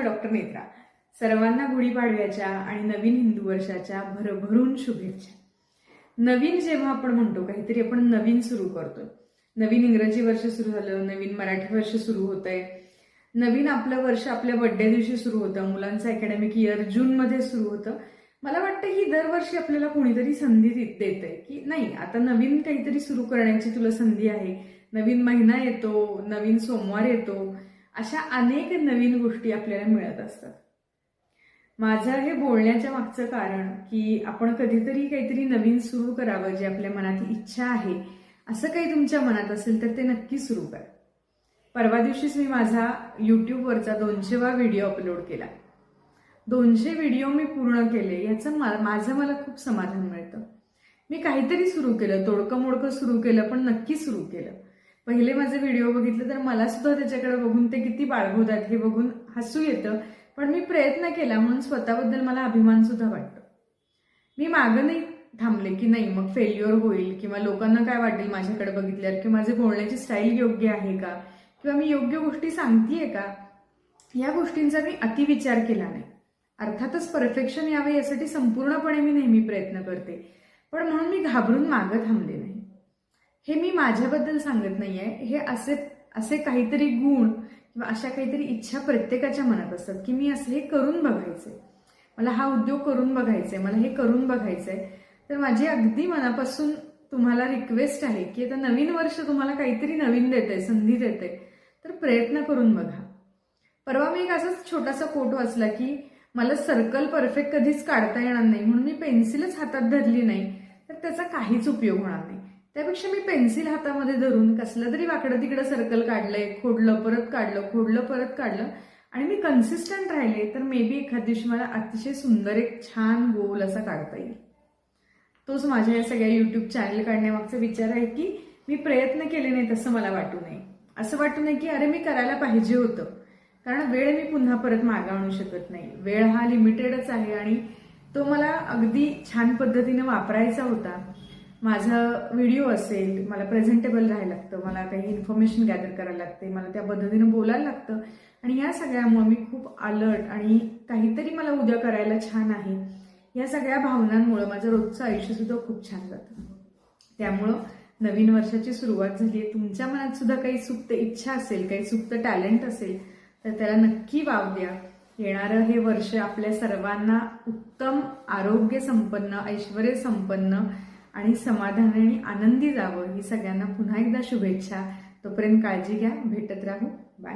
मी doctor Netra. सर्वांना गुढीपाडव्याच्या आणि नवीन हिंदू वर्षाच्या भरभरून शुभेच्छा. नवीन जेव्हा आपण म्हणतो काहीतरी आपण नवीन सुरू करतो, नवीन इंग्रजी वर्ष सुरू झालं, नवीन मराठी वर्ष सुरू होतंय, नवीन आपलं वर्ष आपल्या बर्थडे दिवशी सुरू होतं, मुलांचं अकॅडमिक इयर जूनमध्ये सुरू होतं. मला वाटतं की दरवर्षी आपल्याला कोणीतरी संधी देतंय की नाही, आता नवीन काहीतरी सुरू करण्याची तुला संधी आहे. नवीन महिना येतो, नवीन सोमवार येतो, अशा अनेक नवीन गोष्टी आपल्याला मिळत असतात. माझं हे बोलण्याच्या मागचं कारण की आपण कधीतरी काहीतरी नवीन सुरू करावं, जे आपल्या मनात इच्छा आहे असं काही तुमच्या मनात असेल तर ते नक्की सुरू करा. परवा दिवशीच मी माझा यूट्यूबवरचा 200वा व्हिडिओ अपलोड केला. 200 व्हिडिओ मी पूर्ण केले, याचं माझं मला खूप समाधान मिळतं. मी काहीतरी सुरू केलं, तोडकं मोडकं सुरू केलं, पण नक्की सुरू केलं. पहिले माझे व्हिडिओ बघितले तर मला सुद्धा त्याच्याकडे बघून ते किती बाळगोत आहेत हे बघून हसू येतं, पण मी प्रयत्न केला म्हणून स्वतःबद्दल मला अभिमान सुद्धा वाटतो. मी मागं नाही थांबले की नाही मग फेल्युअर होईल किंवा लोकांना काय वाटेल माझ्याकडे बघितल्यावर, किंवा माझी बोलण्याची स्टाईल योग्य आहे का, किंवा मी योग्य गोष्टी सांगतेय का, या गोष्टींचा मी अतिविचार केला नाही. अर्थातच परफेक्शन यावे यासाठी संपूर्णपणे मी नेहमी प्रयत्न करते, पण म्हणून मी घाबरून मागं थांबले नाही. हे मी माझ्याबद्दल सांगत नाहीये, हे असे काहीतरी गुण किंवा अशा काहीतरी इच्छा प्रत्येकाच्या मनात असतात की मी असं हे करून बघायचंय, मला हा उद्योग करून बघायचंय, मला हे करून बघायचंय. तर माझी अगदी मनापासून तुम्हाला रिक्वेस्ट आहे की आता नवीन वर्ष तुम्हाला काहीतरी नवीन देतंय, संधी देतंय, तर प्रयत्न करून बघा. परवा मी एक असाच छोटासा कोट वाचला की मला सर्कल परफेक्ट कधीच काढता येणार नाही, म्हणून मी पेन्सिलच हातात धरली नाही तर त्याचा काहीच उपयोग होणार नाही. त्यापेक्षा मी पेन्सिल हातामध्ये धरून कसलं तरी वाकडं तिकडं सर्कल काढलंय, खोडलं परत काढलं, खोडलं परत काढलं, आणि मी कन्सिस्टंट राहिले तर मे बी एखाद दिवशी मला अतिशय सुंदर एक छान गोल असा काढता येईल. तोच माझ्या या सगळ्या युट्यूब चॅनल काढण्यामागचा विचार आहे की मी प्रयत्न केले नाही तसं मला वाटू नये. असं वाटू नये की अरे मी करायला पाहिजे होतं, कारण वेळ मी पुन्हा परत मागे आणू शकत नाही. वेळ हा लिमिटेडच आहे आणि तो मला अगदी छान पद्धतीने वापरायचा होता. माझा व्हिडिओ असेल, मला प्रेझेंटेबल राहायला लागतं, मला काही इन्फॉर्मेशन गॅदर करायला लागते, मला त्या पद्धतीने बोलायला लागतं, आणि या सगळ्यामुळे मी खूप अलर्ट आणि काहीतरी मला उद्या करायला छान आहे, या सगळ्या भावनांमुळे माझं रोजचं आयुष्य सुद्धा खूप छान जातं. त्यामुळं नवीन वर्षाची सुरुवात झाली आहे, तुमच्या मनात सुद्धा काही सुप्त इच्छा असेल, काही सुप्त टॅलेंट असेल तर त्याला नक्की वाव द्या. येणारं हे वर्ष आपल्या सर्वांना उत्तम, आरोग्य संपन्न, ऐश्वर्य संपन्न आणि समाधानी आणि आनंदी जावं, ही सगळ्यांना पुन्हा एकदा शुभेच्छा. तोपर्यंत काळजी घ्या, भेटत राहू, बाय.